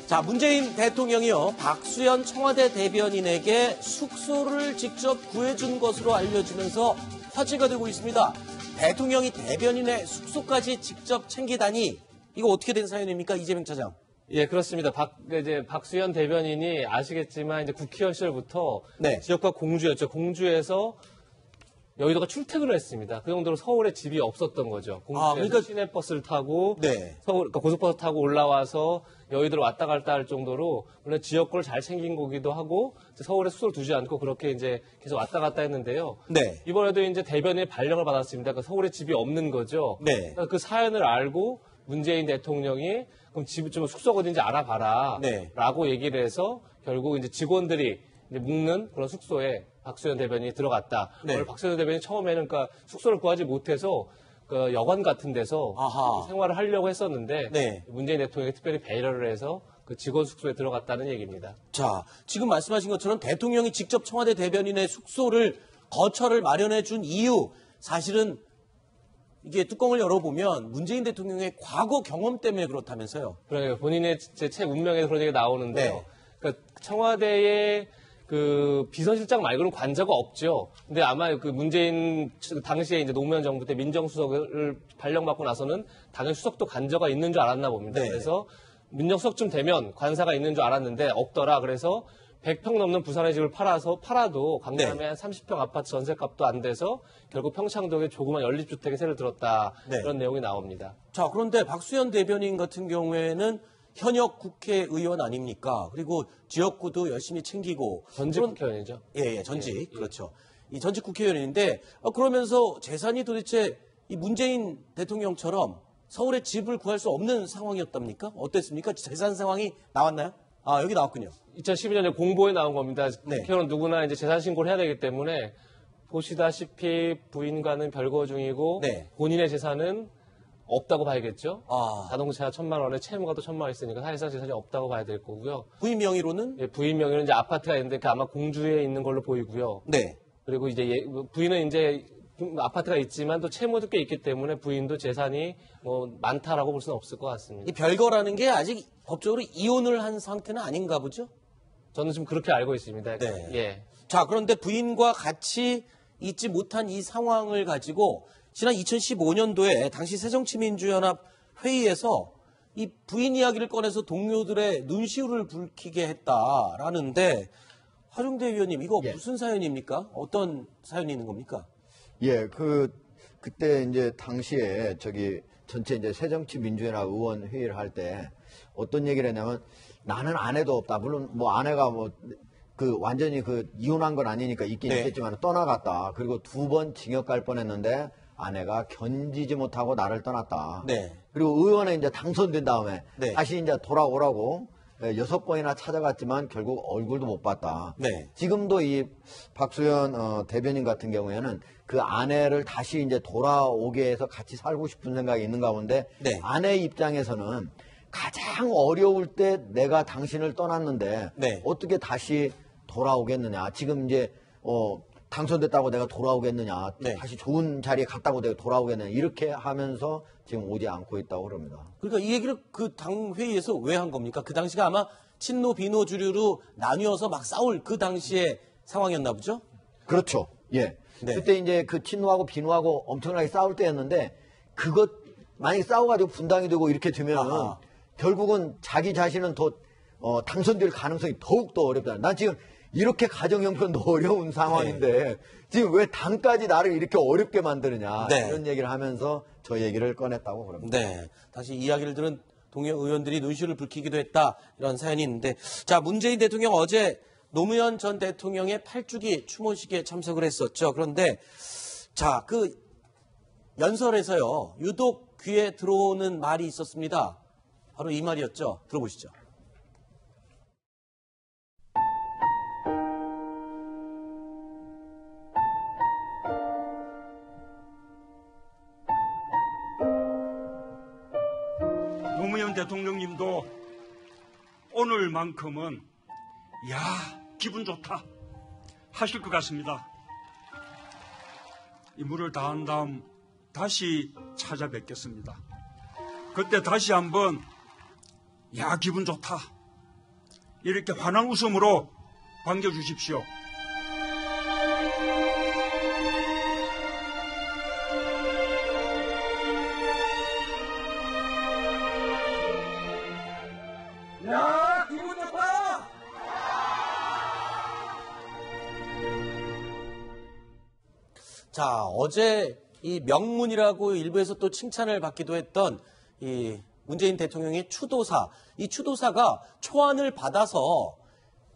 자, 문재인 대통령이요, 박수현 청와대 대변인에게 숙소를 직접 구해준 것으로 알려지면서 화제가 되고 있습니다. 대통령이 대변인의 숙소까지 직접 챙기다니, 이거 어떻게 된 사연입니까, 이재명 차장? 예, 그렇습니다. 박수현 대변인이 아시겠지만 이제 국회의원 시절부터 네. 지역과 공주였죠. 공주에서 여의도가 출퇴근을 했습니다. 그 정도로 서울에 집이 없었던 거죠. 공주에서 그러니까 시내버스를 타고 네. 그러니까 고속버스 타고 올라와서 여의도를 왔다 갔다 할 정도로 물론 지역구를 잘 챙긴 거기도 하고 서울에 숙소를 두지 않고 그렇게 이제 계속 왔다 갔다 했는데요. 네. 이번에도 이제 대변인의 발령을 받았습니다. 그러니까 서울에 집이 없는 거죠. 네. 그러니까 그 사연을 알고 문재인 대통령이 그럼 집 좀 숙소가 어딘지 알아봐라. 네. 라고 얘기를 해서 결국 이제 직원들이 이제 묵는 그런 숙소에 박수현 대변인이 들어갔다. 네. 오늘 박수현 대변인이 처음에는 그러니까 숙소를 구하지 못해서 그 여관 같은 데서 아하. 생활을 하려고 했었는데 네. 문재인 대통령이 특별히 배려를 해서 그 직원 숙소에 들어갔다는 얘기입니다. 자, 지금 말씀하신 것처럼 대통령이 직접 청와대 대변인의 숙소를 거처를 마련해 준 이유, 사실은 이게 뚜껑을 열어보면 문재인 대통령의 과거 경험 때문에 그렇다면서요. 그러니까 본인의 제 책 운명에서 그런 얘기가 나오는데요. 네. 그러니까 청와대의 그 비서실장 말고는 관저가 없죠. 근데 아마 그 문재인 당시에 이제 노무현 정부 때 민정수석을 발령받고 나서는 당연히 수석도 관저가 있는 줄 알았나 봅니다. 네. 그래서 민정수석쯤 되면 관사가 있는 줄 알았는데 없더라. 그래서 100평 넘는 부산의 집을 팔아도 강남에 네. 한 30평 아파트 전세값도 안 돼서 결국 평창동에 조그만 연립주택에 세를 들었다. 네. 그런 내용이 나옵니다. 자, 그런데 박수현 대변인 같은 경우에는 현역 국회의원 아닙니까? 그리고 지역구도 열심히 챙기고. 전직 국회의원이죠. 예, 전직. 그렇죠. 이 전직 국회의원인데, 그러면서 재산이 도대체 이 문재인 대통령처럼 서울에 집을 구할 수 없는 상황이었답니까? 어땠습니까? 재산 상황이 나왔나요? 아, 여기 나왔군요. 2012년에 공보에 나온 겁니다. 네. 국회의원은 누구나 이제 재산 신고를 해야 되기 때문에 보시다시피 부인과는 별거 중이고 네. 본인의 재산은 없다고 봐야겠죠. 아. 자동차 1,000만 원에 채무가 또 1,000만 원 있으니까 사실상 재산이 없다고 봐야 될 거고요. 부인 명의로는? 예, 부인 명의는 이제 아파트가 있는데 그 아마 공주에 있는 걸로 보이고요. 네. 그리고 이제 부인은 이제 아파트가 있지만 또 채무도 꽤 있기 때문에 부인도 재산이 뭐 많다라고 볼 수는 없을 것 같습니다. 이 별거라는 게 아직 법적으로 이혼을 한 상태는 아닌가 보죠? 저는 지금 그렇게 알고 있습니다. 네. 예. 자, 그런데 부인과 같이 있지 못한 이 상황을 가지고 지난 2015년도에 당시 새정치민주연합 회의에서 이 부인 이야기를 꺼내서 동료들의 눈시울을 붉히게 했다라는데, 화중대 의원님, 이거 예. 무슨 사연입니까? 어떤 사연이 있는 겁니까? 예, 그때 이제 당시에 전체 이제 새정치민주연합 의원 회의를 할 때 어떤 얘기를 했냐면 나는 아내도 없다. 물론 뭐 아내가 완전히 이혼한 건 아니니까 있긴 네. 있겠지만 떠나갔다. 그리고 2번 징역 갈 뻔했는데 아내가 견디지 못하고 나를 떠났다. 네. 그리고 의원에 이제 당선된 다음에 네. 다시 이제 돌아오라고 6번이나 찾아갔지만 결국 얼굴도 못 봤다. 네. 지금도 이 박수현 대변인 같은 경우에는 그 아내를 다시 이제 돌아오게 해서 같이 살고 싶은 생각이 있는 가운데 네. 아내 입장에서는 가장 어려울 때 내가 당신을 떠났는데 네. 어떻게 다시 돌아오겠느냐. 지금 이제 당선됐다고 내가 돌아오겠느냐. 네. 다시 좋은 자리에 갔다고 내가 돌아오겠느냐. 이렇게 하면서 지금 오지 않고 있다고 그럽니다. 그러니까 이 얘기를 그 당 회의에서 왜 한 겁니까? 그 당시가 아마 친노 비노 주류로 나뉘어서 막 싸울 그 당시의 상황이었나 보죠? 그렇죠. 예. 네. 그때 이제 그 친노하고 비노하고 엄청나게 싸울 때였는데 그것 만약에 싸워가지고 분당이 되고 이렇게 되면 아하. 결국은 자기 자신은 더 당선될 가능성이 더욱더 어렵다. 난 지금 이렇게 가정 형편도 어려운 상황인데 지금 왜 당까지 나를 이렇게 어렵게 만드느냐. 네. 이런 얘기를 하면서 저 얘기를 꺼냈다고 그럽니다. 네. 다시 이야기를 들은 동료 의원들이 눈시울을 붉히기도 했다. 이런 사연이 있는데. 자, 문재인 대통령 어제 노무현 전 대통령의 8주기 추모식에 참석을 했었죠. 그런데 자, 그 연설에서요. 유독 귀에 들어오는 말이 있었습니다. 바로 이 말이었죠. 들어보시죠. 노무현 대통령님도 오늘만큼은 기분 좋다 하실 것 같습니다. 임무를 다한 다음 다시 찾아뵙겠습니다. 그때 다시 한번 기분 좋다 이렇게 환한 웃음으로 반겨주십시오. 야, 기분 좋다! 자, 어제 이 명문이라고 일부에서 또 칭찬을 받기도 했던 이 문재인 대통령의 추도사. 이 추도사가 초안을 받아서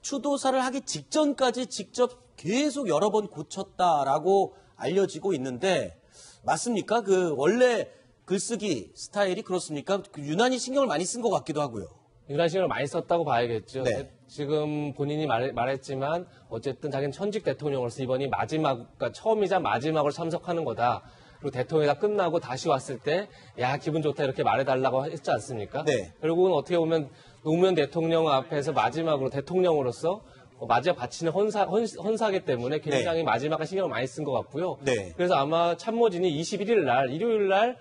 추도사를 하기 직전까지 직접 계속 여러 번 고쳤다라고 알려지고 있는데 맞습니까? 그 원래 글쓰기 스타일이 그렇습니까? 유난히 신경을 많이 쓴 것 같기도 하고요. 유난 신경을 많이 썼다고 봐야겠죠. 네. 지금 본인이 말했지만 어쨌든 자기는 현직 대통령으로서 이번이 그러니까 처음이자 마지막으로 참석하는 거다. 그리고 대통령이 다 끝나고 다시 왔을 때, 야, 기분 좋다 이렇게 말해달라고 했지 않습니까? 네. 결국은 어떻게 보면 노무현 대통령 앞에서 마지막으로 대통령으로서 마지막 바치는 헌사기 때문에 굉장히 마지막에 신경을 많이 쓴 것 같고요. 네. 그래서 아마 참모진이 21일 날, 일요일 날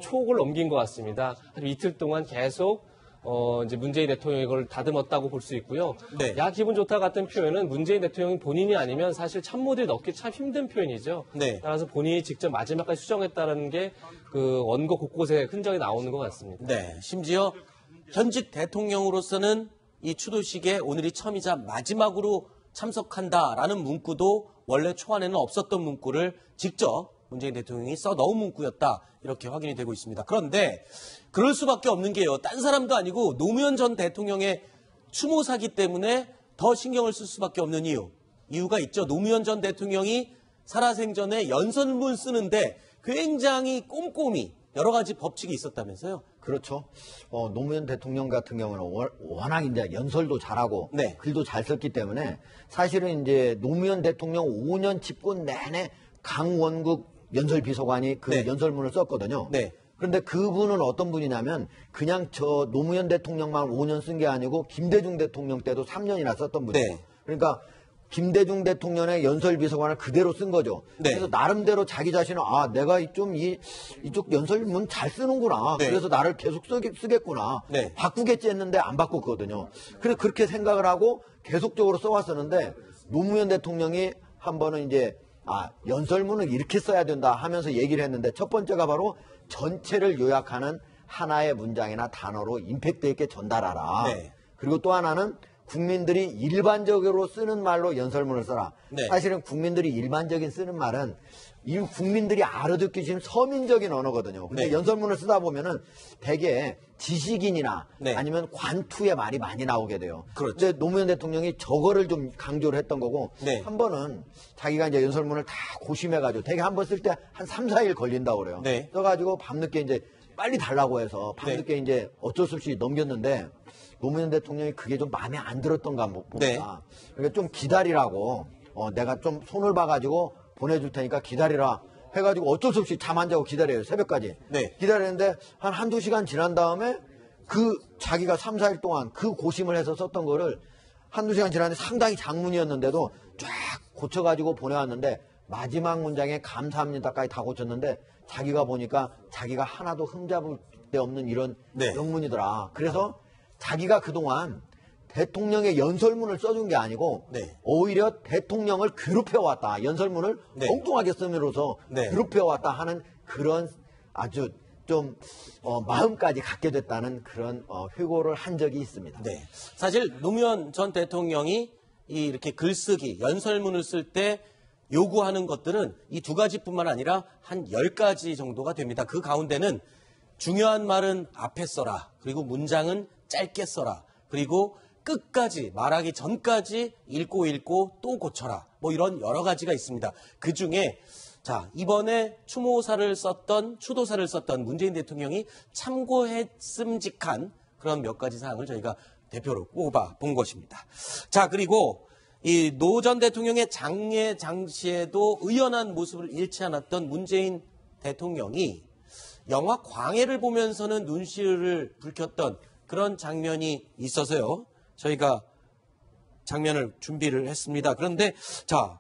초옥을 넘긴 것 같습니다. 한 이틀 동안 계속 이제 문재인 대통령이 이걸 다듬었다고 볼 수 있고요. 네. 야, 기분 좋다 같은 표현은 문재인 대통령이 본인이 아니면 사실 참모들이 넣기 참 힘든 표현이죠. 네. 따라서 본인이 직접 마지막까지 수정했다는 게 그 원고 곳곳에 흔적이 나오는 것 같습니다. 네. 심지어 현직 대통령으로서는 이 추도식에 오늘이 처음이자 마지막으로 참석한다라는 문구도 원래 초안에는 없었던 문구를 직접 문재인 대통령이 써 넣은 문구였다. 이렇게 확인이 되고 있습니다. 그런데 그럴 수밖에 없는 게요. 딴 사람도 아니고 노무현 전 대통령의 추모사기 때문에 더 신경을 쓸 수밖에 없는 이유가 있죠. 노무현 전 대통령이 살아생전에 연설문 쓰는데 굉장히 꼼꼼히 여러 가지 법칙이 있었다면서요. 그렇죠. 노무현 대통령 같은 경우는 워낙 이제 연설도 잘하고 네. 글도 잘 썼기 때문에 사실은 이제 노무현 대통령 5년 집권 내내 강원국 연설비서관이 그 네. 연설문을 썼거든요. 네. 그런데 그분은 어떤 분이냐면 그냥 저 노무현 대통령만 5년 쓴 게 아니고 김대중 대통령 때도 3년이나 썼던 분이에요. 네. 그러니까 김대중 대통령의 연설비서관을 그대로 쓴 거죠. 네. 그래서 나름대로 자기 자신은 내가 이쪽 연설문 잘 쓰는구나. 네. 그래서 나를 계속 쓰겠구나. 네. 바꾸겠지 했는데 안 바꿨거든요. 그래서 그렇게 생각을 하고 계속적으로 써왔었는데 노무현 대통령이 한 번은 이제 연설문을 이렇게 써야 된다 하면서 얘기를 했는데 첫 번째가 바로 전체를 요약하는 하나의 문장이나 단어로 임팩트 있게 전달하라. 네. 그리고 또 하나는 국민들이 일반적으로 쓰는 말로 연설문을 써라. 네. 사실은 국민들이 일반적인 쓰는 말은 이 국민들이 알아듣기 쉬운 서민적인 언어거든요. 근데 네. 연설문을 쓰다 보면은 되게 지식인이나 네. 아니면 관투의 말이 많이 나오게 돼요. 그렇죠. 근데 노무현 대통령이 저거를 좀 강조를 했던 거고 네. 한 번은 자기가 이제 연설문을 다 고심해가지고 되게 한 번 쓸 때 한 3, 4일 걸린다고 그래요. 네. 써가지고 밤늦게 이제 빨리 달라고 해서 밤늦게 네. 이제 어쩔 수 없이 넘겼는데 노무현 대통령이 그게 좀 마음에 안 들었던가 봅니다. 네. 그러니까 좀 기다리라고 내가 좀 손을 봐가지고 보내줄 테니까 기다리라 해가지고 어쩔 수 없이 잠 안 자고 기다려요. 새벽까지. 네. 기다리는데 한 한두 시간 지난 다음에 그 자기가 3, 4일 동안 그 고심을 해서 썼던 거를 한두 시간 지났는데 상당히 장문이었는데도 쫙 고쳐가지고 보내왔는데 마지막 문장에 감사합니다까지 다 고쳤는데 자기가 보니까 자기가 하나도 흠잡을 데 없는 이런 네. 영문이더라. 그래서 자기가 그동안 대통령의 연설문을 써준 게 아니고 네. 오히려 대통령을 괴롭혀왔다. 연설문을 네. 엉뚱하게 씀으로써 네. 괴롭혀왔다 하는 그런 아주 좀 마음까지 갖게 됐다는 그런 회고를 한 적이 있습니다. 네. 사실 노무현 전 대통령이 이렇게 글쓰기, 연설문을 쓸 때 요구하는 것들은 이 두 가지뿐만 아니라 한 10가지 정도가 됩니다. 그 가운데는 중요한 말은 앞에 써라. 그리고 문장은 짧게 써라. 그리고 끝까지 말하기 전까지 읽고 또 고쳐라. 뭐 이런 여러 가지가 있습니다. 그 중에 자, 이번에 추도사를 썼던 문재인 대통령이 참고했음직한 그런 몇 가지 사항을 저희가 대표로 꼽아 본 것입니다. 자, 그리고 이 노 전 대통령의 장례 장시에도 의연한 모습을 잃지 않았던 문재인 대통령이 영화 광해를 보면서는 눈시울을 붉혔던 그런 장면이 있어서요. 저희가 장면을 준비를 했습니다. 그런데 자,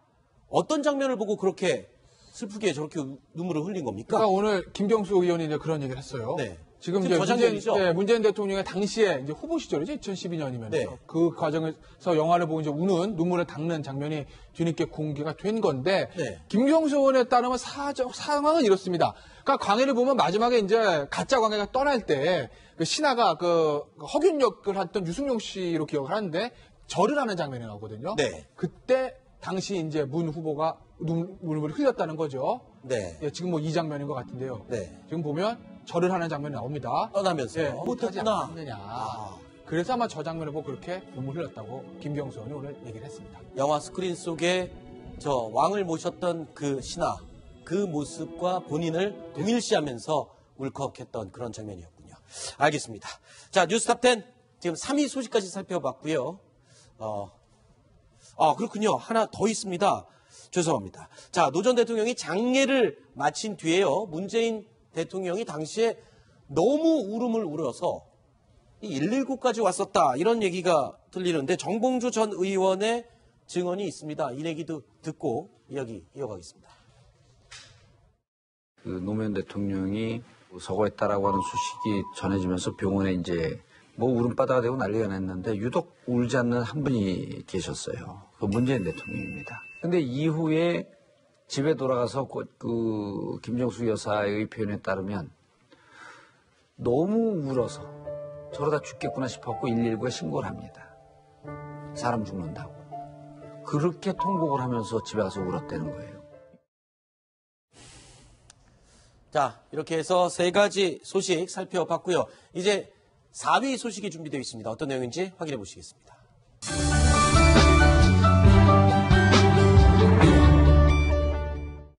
어떤 장면을 보고 그렇게 슬프게 저렇게 눈물을 흘린 겁니까? 그러니까 오늘 김경수 의원이 이제 그런 얘기를 했어요. 네. 지금 지금 이제 저장면이죠? 문재인 대통령의 당시에 이제 후보 시절이죠. 2012년이면서 네. 그 과정에서 영화를 보고 이제 우는 눈물을 닦는 장면이 뒤늦게 공개가 된 건데 네. 김경수 의원에 따르면 상황은 이렇습니다. 그러니까 광해를 보면 마지막에 이제 가짜 광해가 떠날 때 그 신하가 그 허균 역을 했던 유승용 씨로 기억을 하는데 절을 하는 장면이 나오거든요. 네. 그때 당시 이제 문 후보가 눈물을 흘렸다는 거죠. 네. 예, 지금 뭐 이 장면인 것 같은데요. 네. 지금 보면 절을 하는 장면이 나옵니다. 떠나면서요. 예, 못하지 못했구나. 않느냐. 아. 그래서 아마 저 장면을 보고 그렇게 눈물 흘렸다고 김경수 의원이 오늘 얘기를 했습니다. 영화 스크린 속에 저 왕을 모셨던 그 신하, 그 모습과 본인을 동일시하면서 울컥했던 그런 장면이었군요. 알겠습니다. 자, 뉴스탑10 지금 3위 소식까지 살펴봤고요. 그렇군요. 하나 더 있습니다. 죄송합니다. 자, 노 전 대통령이 장례를 마친 뒤에요. 문재인 대통령이 당시에 너무 울음을 울어서 119까지 왔었다. 이런 얘기가 들리는데 정봉주 전 의원의 증언이 있습니다. 이 얘기도 듣고 이야기 이어가겠습니다. 그 노무현 대통령이 서거했다라고 하는 소식이 전해지면서 병원에 이제 뭐 울음바다가 되고 난리가 났는데 유독 울지 않는 한 분이 계셨어요. 그 문재인 대통령입니다. 근데 이후에 집에 돌아가서 그 김정숙 여사의 표현에 따르면 너무 울어서 저러다 죽겠구나 싶었고 119에 신고를 합니다. 사람 죽는다고. 그렇게 통곡을 하면서 집에 가서 울었다는 거예요. 자, 이렇게 해서 세 가지 소식 살펴봤고요. 이제 4위 소식이 준비되어 있습니다. 어떤 내용인지 확인해 보시겠습니다.